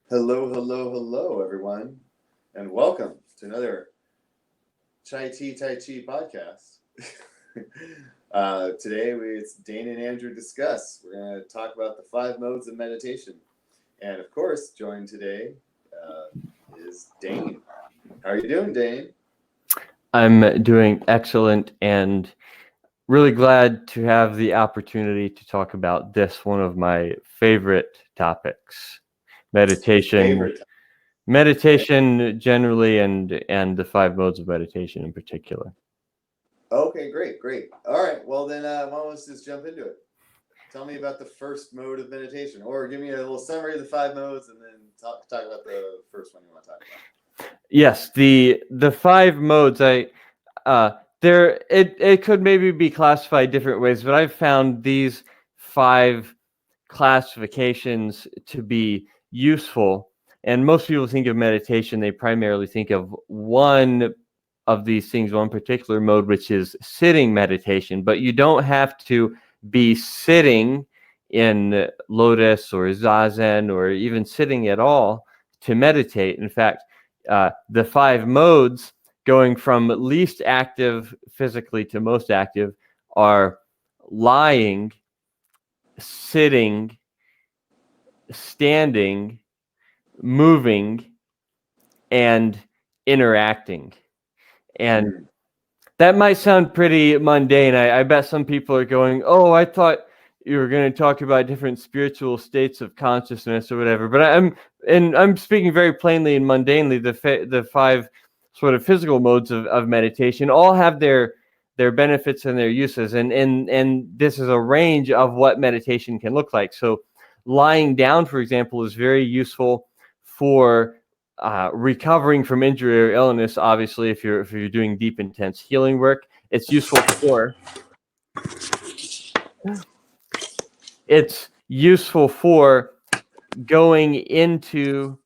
Hello, hello, hello, everyone, and welcome to another Chai Tea Tai Chi podcast. Today, it's Dane and Andrew discuss. We're going to talk about the 5 modes of meditation. And of course, joined today is Dane. How are you doing, Dane? I'm doing excellent and really glad to have the opportunity to talk about this, one of my favorite topics, meditation. Meditation generally and the 5 modes of meditation in particular. Okay, great. All right, well then, why don't we just jump into it? Tell me about the first mode of meditation, or give me a little summary of the 5 modes, and then talk about the first one you want to talk about. Yes, the 5 modes. It could maybe be classified different ways, but I've found these 5 classifications to be useful. And most people think of meditation, they primarily think of one of these things, one particular mode, which is sitting meditation. But you don't have to be sitting in lotus or zazen or even sitting at all to meditate. In fact, the 5 modes, going from least active physically to most active, are lying, sitting, standing, moving, and interacting. And that might sound pretty mundane. I bet some people are going, oh, I thought you were going to talk about different spiritual states of consciousness or whatever. But I'm speaking very plainly and mundanely. The 5 sort of physical modes of meditation all have their benefits and their uses. And this is a range of what meditation can look like. So lying down, for example, is very useful for recovering from injury or illness. Obviously, if you're doing deep, intense healing work, it's useful for going into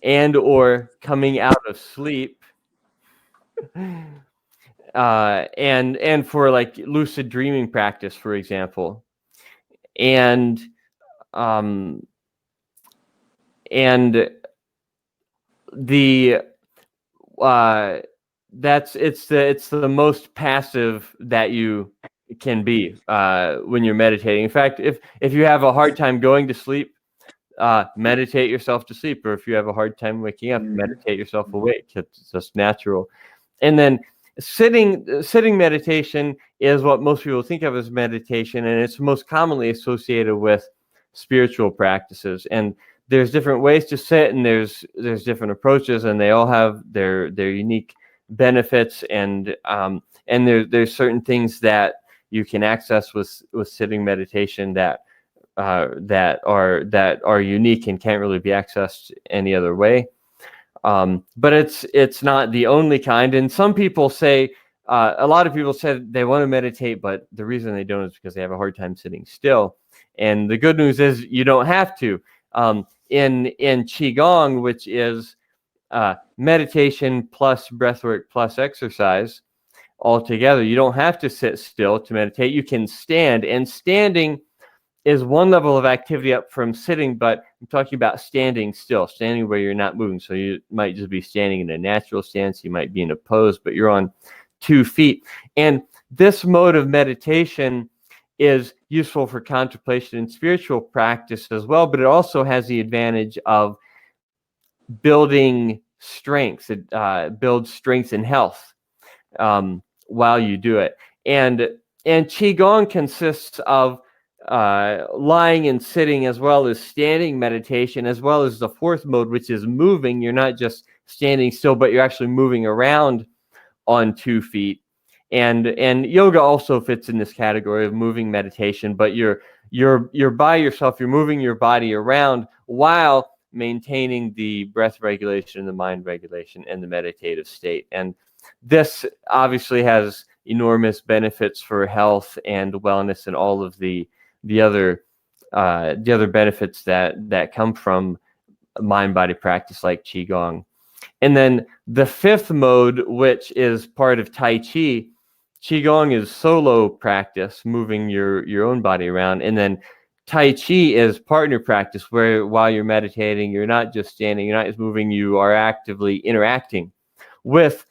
and or coming out of sleep, and for like lucid dreaming practice, for example, and the it's the most passive that you can be when you're meditating. In fact, if you have a hard time going to sleep, meditate yourself to sleep, or if you have a hard time waking up, meditate yourself awake. It's just natural. And then sitting meditation is what most people think of as meditation, and it's most commonly associated with spiritual practices. And there's different ways to sit, and there's different approaches, and they all have their unique benefits. And there's certain things that you can access with sitting meditation that are unique and can't really be accessed any other way. But it's not the only kind. And some people say, a lot of people said they want to meditate, but the reason they don't is because they have a hard time sitting still. And the good news is you don't have to. In Qigong, which is meditation plus breathwork plus exercise altogether, you don't have to sit still to meditate. You can stand, and standing is one level of activity up from sitting, but I'm talking about standing still, standing where you're not moving. So you might just be standing in a natural stance. You might be in a pose, but you're on 2 feet. And this mode of meditation is useful for contemplation and spiritual practice as well, but it also has the advantage of building strength. It builds strength and health while you do it. And Qigong consists of lying and sitting, as well as standing meditation, as well as the 4th mode, which is moving. You're not just standing still, but you're actually moving around on 2 feet. And yoga also fits in this category of moving meditation, but you're by yourself. You're moving your body around while maintaining the breath regulation, the mind regulation, and the meditative state. And this obviously has enormous benefits for health and wellness and all of the other benefits that come from mind-body practice like Qigong. And then the 5th mode, which is part of Tai Chi, Qigong is solo practice, moving your own body around. And then Tai Chi is partner practice, where while you're meditating, you're not just standing, you're not just moving, you are actively interacting with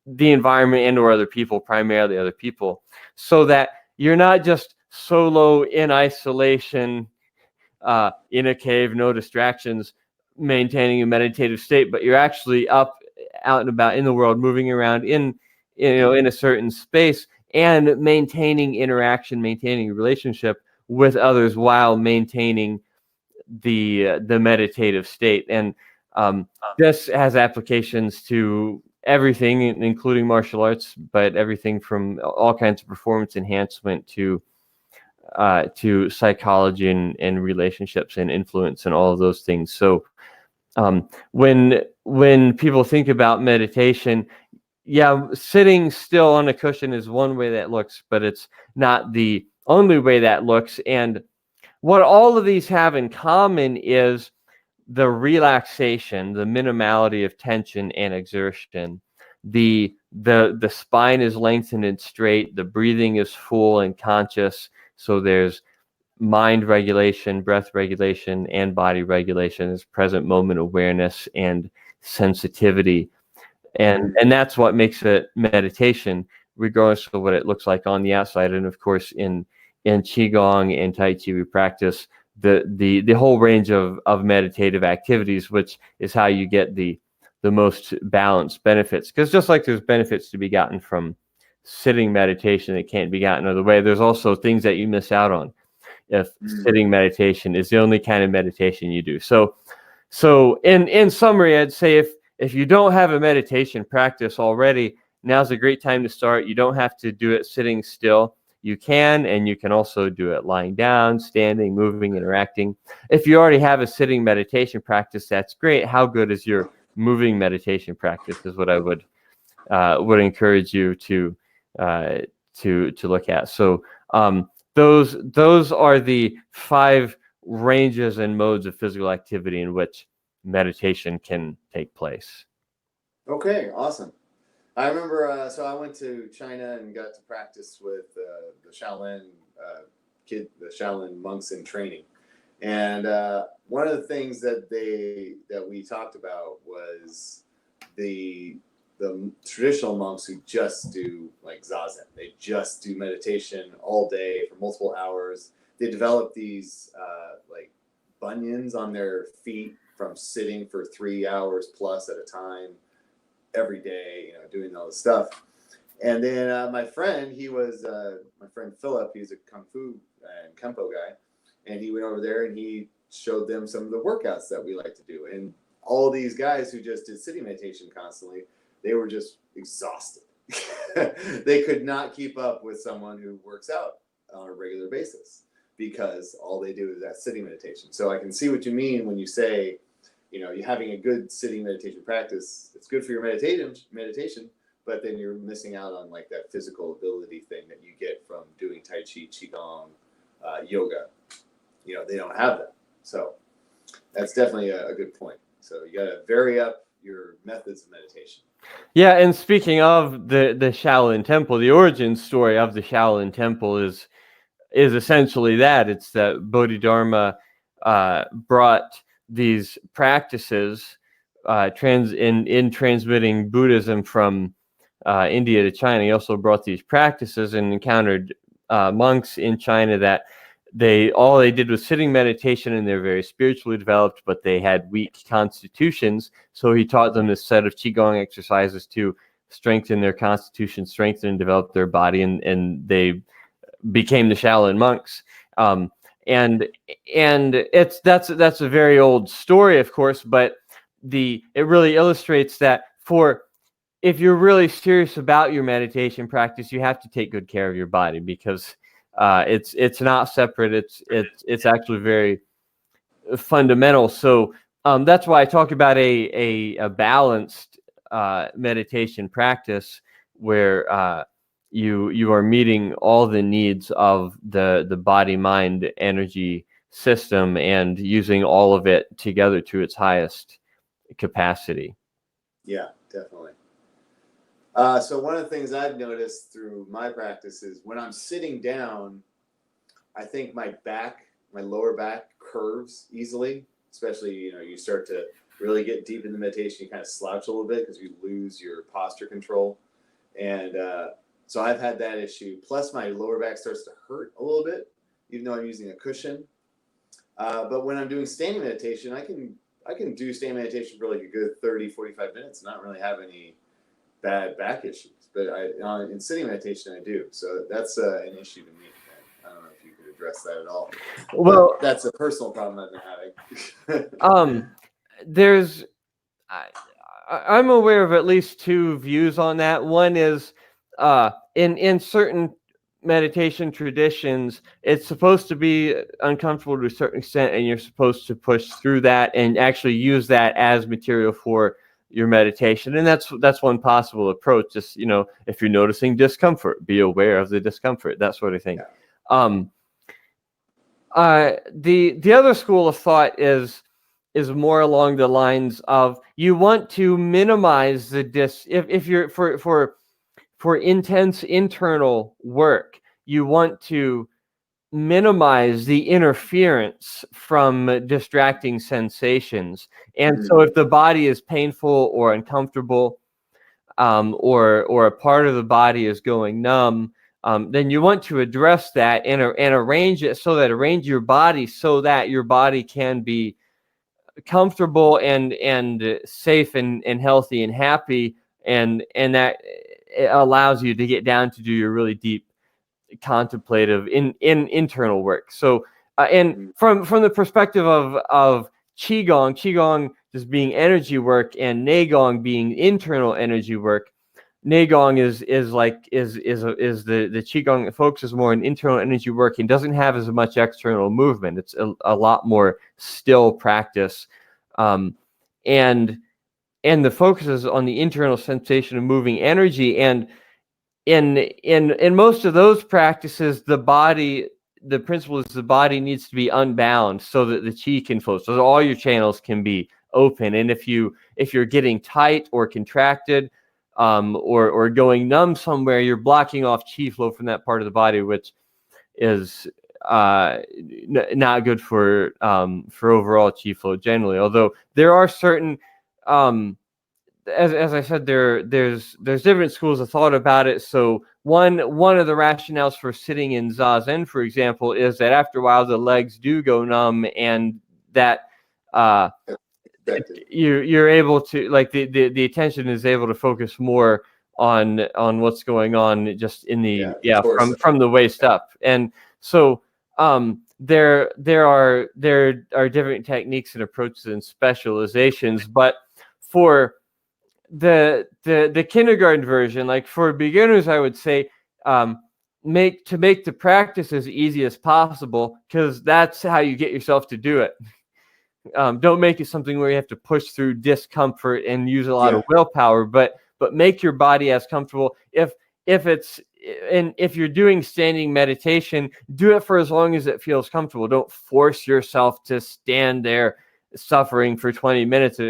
the environment and or other people, primarily other people, so that you're not just solo in isolation, in a cave, no distractions, maintaining a meditative state, but you're actually up, out and about in the world, moving around in, in a certain space, and maintaining interaction, maintaining a relationship with others while maintaining the meditative state. And this has applications to everything, including martial arts, but everything from all kinds of performance enhancement to psychology and relationships and influence and all of those things. So when people think about meditation, yeah, sitting still on a cushion is one way that looks, but it's not the only way that looks. And what all of these have in common is the relaxation, the minimality of tension and exertion. The spine is lengthened and straight. The breathing is full and conscious. So there's mind regulation, breath regulation, and body regulation. There's present moment awareness and sensitivity. And that's what makes it meditation, regardless of what it looks like on the outside. And of course, in Qigong and Tai Chi, we practice the whole range of meditative activities, which is how you get the most balanced benefits. Because just like there's benefits to be gotten from sitting meditation that can't be gotten other way, there's also things that you miss out on if sitting meditation is the only kind of meditation you do. So in summary, I'd say if you don't have a meditation practice already, now's a great time to start. You don't have to do it sitting still. You can, and you can also do it lying down, standing, moving, interacting. If you already have a sitting meditation practice, that's great. How good is your moving meditation practice is what I would encourage you to look at. So those are the 5 ranges and modes of physical activity in which meditation can take place. Okay, awesome. I remember, so I went to China and got to practice with the Shaolin the Shaolin monks in training. And one of the things that we talked about was the traditional monks who just do like zazen. They just do meditation all day for multiple hours. They develop these like bunions on their feet from sitting for 3 hours plus at a time every day, doing all this stuff. And then my friend, my friend Philip, he's a Kung Fu and Kempo guy. And he went over there and he showed them some of the workouts that we like to do. And all these guys who just did sitting meditation constantly, they were just exhausted. They could not keep up with someone who works out on a regular basis because all they do is that sitting meditation. So I can see what you mean when you say, you're having a good sitting meditation practice. It's good for your meditation, but then you're missing out on like that physical ability thing that you get from doing Tai Chi, Qigong, yoga. They don't have that. So that's definitely a good point. So you got to vary up your methods of meditation. Yeah, and speaking of the Shaolin Temple, the origin story of the Shaolin Temple is essentially that. It's that Bodhidharma brought these practices in transmitting Buddhism from India to China. He also brought these practices and encountered monks in China that all they did was sitting meditation, and they're very spiritually developed, but they had weak constitutions. So he taught them this set of Qigong exercises to strengthen their constitution, strengthen and develop their body, and they became the Shaolin monks. And that's a very old story, of course, but it really illustrates that if you're really serious about your meditation practice, you have to take good care of your body, because it's not separate. It's actually very fundamental. So that's why I talk about a balanced meditation practice where you are meeting all the needs of the body, mind, energy system and using all of it together to its highest capacity. Yeah, definitely. So one of the things I've noticed through my practice is when I'm sitting down, I think my back my lower back curves easily, especially, you start to really get deep in the meditation, you kind of slouch a little bit because you lose your posture control. And so I've had that issue. Plus my lower back starts to hurt a little bit, even though I'm using a cushion. But when I'm doing standing meditation, I can do standing meditation for like a good 30, 45 minutes and not really have any bad back issues. But in sitting meditation, I do. So that's an issue to me. I don't know if you could address that at all. Well, but that's a personal problem I've been having. There's, I'm aware of at least two views on that. One is, in certain meditation traditions, it's supposed to be uncomfortable to a certain extent, and you're supposed to push through that and actually use that as material for your meditation. And that's one possible approach. Just, if you're noticing discomfort, be aware of the discomfort, that sort of thing. Yeah. The other school of thought is more along the lines of you want to minimize the if you're for intense internal work, you want to minimize the interference from distracting sensations. And so if the body is painful or uncomfortable, or a part of the body is going numb, then you want to address that and arrange your body so that your body can be comfortable and safe and healthy and happy, and that it allows you to get down to do your really deep contemplative in internal work. So and from the perspective of qigong just being energy work and neigong being internal energy work, neigong is the qigong that focuses more on internal energy work and doesn't have as much external movement. It's a lot more still practice, and the focus is on the internal sensation of moving energy. And in most of those practices, the principle is the body needs to be unbound so that the qi can flow, so that all your channels can be open. And if you're getting tight or contracted, or going numb somewhere, you're blocking off qi flow from that part of the body, which is not good for overall qi flow generally. Although there are certain, as I said, there's different schools of thought about it. So one of the rationales for sitting in zazen, for example, is that after a while the legs do go numb, and that you're able to, like, the attention is able to focus more on what's going on just in the from the waist up. And so there are different techniques and approaches and specializations, but for the kindergarten version, like for beginners, I would say make the practice as easy as possible, because that's how you get yourself to do it. Don't make it something where you have to push through discomfort and use a lot of willpower, but make your body as comfortable. If you're doing standing meditation, do it for as long as it feels comfortable. Don't force yourself to stand there suffering for 20 minutes.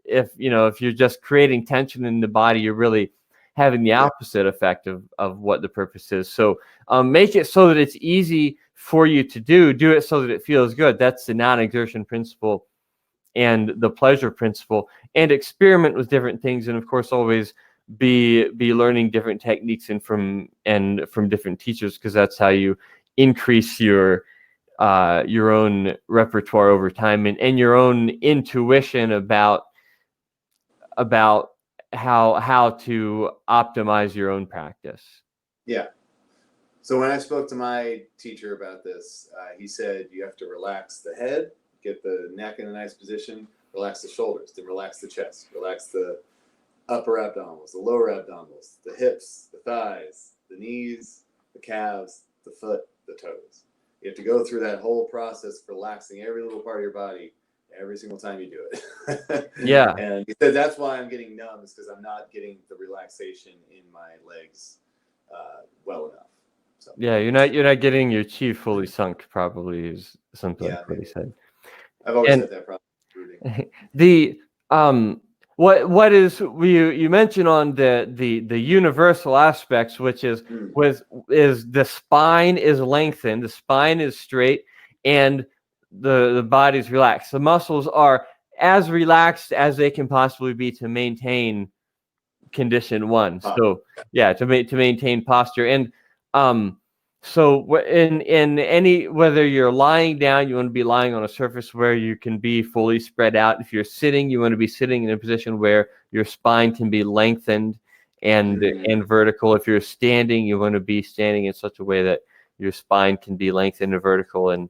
If you're just creating tension in the body, you're really having the opposite effect of what the purpose is. So make it so that it's easy for you to do it so that it feels good. That's the non-exertion principle and the pleasure principle. And experiment with different things, and of course always be learning different techniques and from different teachers, because that's how you increase your own repertoire over time, and your own intuition about how to optimize your own practice. Yeah. So when I spoke to my teacher about this, he said you have to relax the head, get the neck in a nice position, relax the shoulders, then relax the chest, relax the upper abdominals, the lower abdominals, the hips, the thighs, the knees, the calves, the foot, the toes. You have to go through that whole process of relaxing every little part of your body every single time you do it. Yeah. And he said that's why I'm getting numb, is because I'm not getting the relaxation in my legs well enough. So. Yeah, you're not getting your chi fully sunk, probably, is something like what he said. I've always had that problem. The what is you mentioned on the universal aspects, which is the spine is lengthened, the spine is straight, and the body's relaxed. The muscles are as relaxed as they can possibly be to maintain condition one. So yeah, to maintain posture. And so in any, whether you're lying down, you want to be lying on a surface where you can be fully spread out. If you're sitting, you want to be sitting in a position where your spine can be lengthened and vertical. If you're standing, you want to be standing in such a way that your spine can be lengthened and vertical. And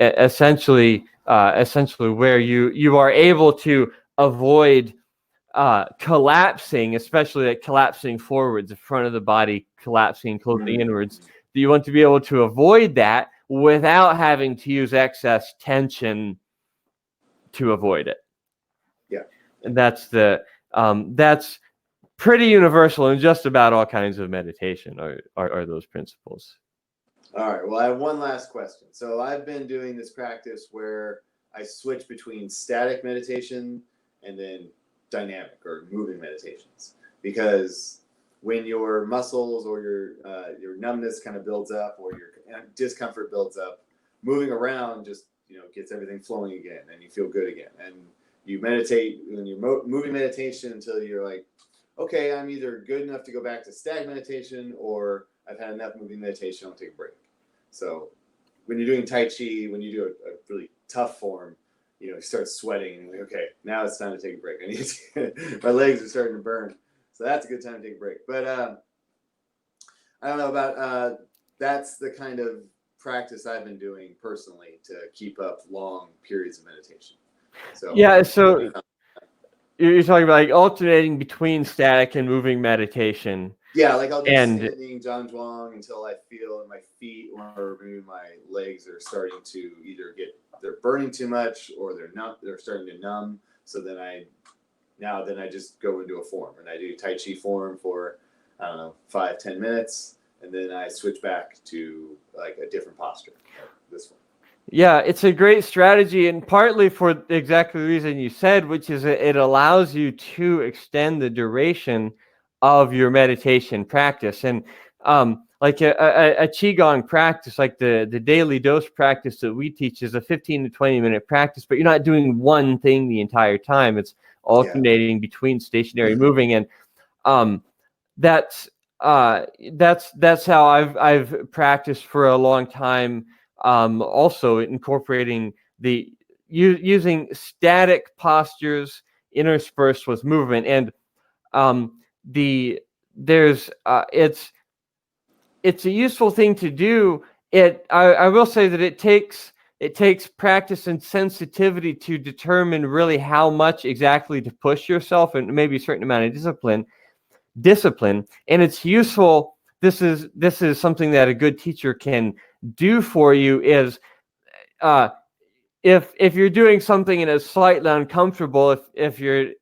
essentially where you are able to avoid collapsing, especially like collapsing forwards, the front of the body collapsing, closing inwards. You want to be able to avoid that without having to use excess tension to avoid it. Yeah. And that's pretty universal in just about all kinds of meditation are those principles. All right. Well, I have one last question. So I've been doing this practice where I switch between static meditation and then dynamic or moving meditations, because when your muscles or your numbness kind of builds up or your discomfort builds up, moving around just gets everything flowing again, and you feel good again. And you meditate when you're moving meditation until you're like, okay, I'm either good enough to go back to static meditation, or I've had enough moving meditation, I'll take a break. So when you're doing Tai Chi, when you do a really tough form, you start sweating and you're like, okay, now it's time to take a break. I need to, my legs are starting to burn. So that's a good time to take a break. But I don't know about, that's the kind of practice I've been doing personally to keep up long periods of meditation. So yeah, so you're talking about like alternating between static and moving meditation. Yeah, like I'll do standing Zhang Zhuang until I feel in my feet or maybe my legs are starting to either they're burning too much or they're starting to numb. So then I just go into a form and I do Tai Chi form for, I don't know, 5-10 minutes. And then I switch back to like a different posture, like this one. Yeah, it's a great strategy, and partly for exactly the reason you said, which is it allows you to extend the duration of your meditation practice. And like a Qigong practice, like the daily dose practice that we teach is a 15 to 20 minute practice, but you're not doing one thing the entire time. It's alternating between stationary moving. And that's how I've practiced for a long time. Also incorporating using static postures interspersed with movement. And it's a useful thing to do. I will say that it takes practice and sensitivity to determine really how much exactly to push yourself, and maybe a certain amount of discipline. And it's useful. This is something that a good teacher can do for you. Is if you're doing something and it's slightly uncomfortable, if you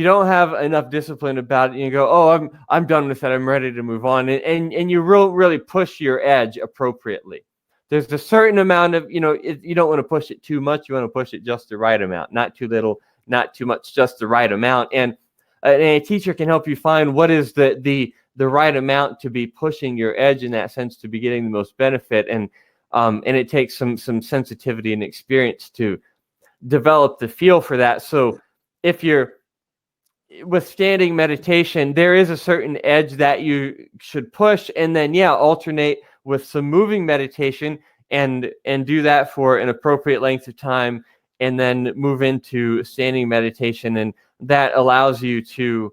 don't have enough discipline about it, and you go, oh, I'm done with that, I'm ready to move on, and you really push your edge appropriately. There's a certain amount of, you don't want to push it too much. You want to push it just the right amount, not too little, not too much, just the right amount. And a teacher can help you find what is the right amount to be pushing your edge in that sense to be getting the most benefit. And it takes some sensitivity and experience to develop the feel for that. So if you're with standing meditation, there is a certain edge that you should push, and then alternate with some moving meditation and do that for an appropriate length of time, and then move into standing meditation. And that allows you to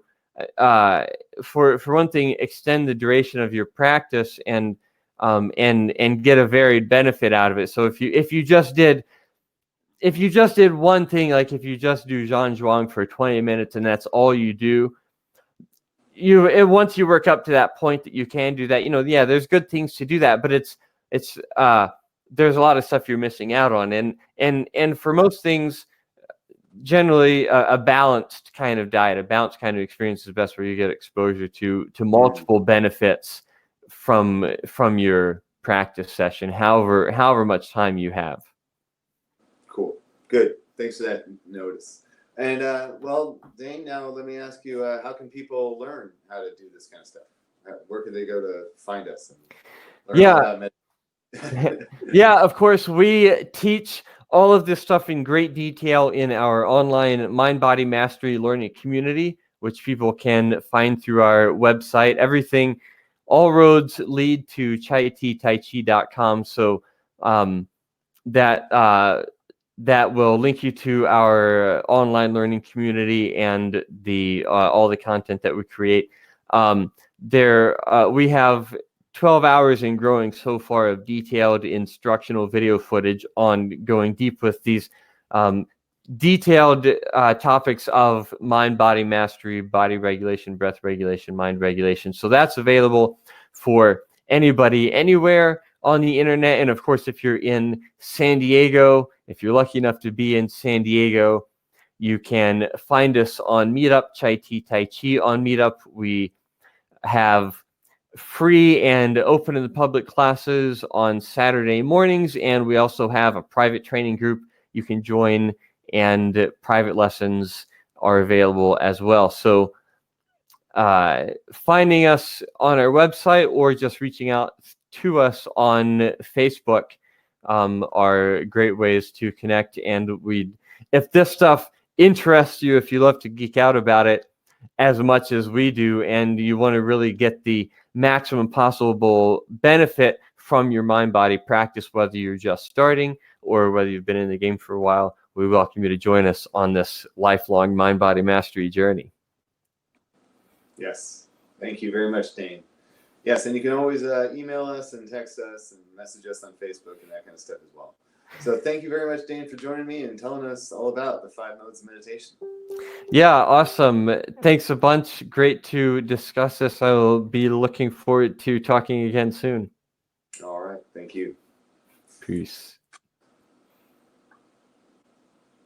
for one thing, extend the duration of your practice and get a varied benefit out of it. So if you just did one thing, like if you just do Zhang Zhuang for 20 minutes and that's all you do, once you work up to that point that you can do that, there's good things to do that, but it's there's a lot of stuff you're missing out on. And for most things, generally a balanced kind of diet, a balanced kind of experience is best, where you get exposure to multiple benefits from your practice session, however much time you have. Cool. Good. Thanks for that notice. And well, Dane, now let me ask you, how can people learn how to do this kind of stuff? Where can they go to find us and learn all about meditation? Yeah, of course, we teach all of this stuff in great detail in our online mind body mastery learning community, which people can find through our website. Everything, all roads lead to chaititaichi.com. So that that will link you to our online learning community and the all the content that we create. We have 12 hours and growing so far of detailed instructional video footage on going deep with these detailed topics of mind body mastery, body regulation, breath regulation, mind regulation. So that's available for anybody anywhere on the internet. And of course, if you're in San Diego, if you're lucky enough to be in San Diego, you can find us on Meetup, Chai Tea Tai Chi on Meetup. We have free and open to the public classes on Saturday mornings, and we also have a private training group you can join, and private lessons are available as well. So finding us on our website or just reaching out to us on Facebook are great ways to connect. And if this stuff interests you, if you love to geek out about it as much as we do, and you want to really get the maximum possible benefit from your mind-body practice, whether you're just starting or whether you've been in the game for a while, we welcome you to join us on this lifelong mind-body mastery journey. Yes. Thank you very much, Dane. Yes, and you can always email us and text us and message us on Facebook and that kind of stuff as well. So thank you very much, Dane, for joining me and telling us all about the 5 modes of meditation. Yeah, awesome. Thanks a bunch. Great to discuss this. I will be looking forward to talking again soon. All right. Thank you. Peace.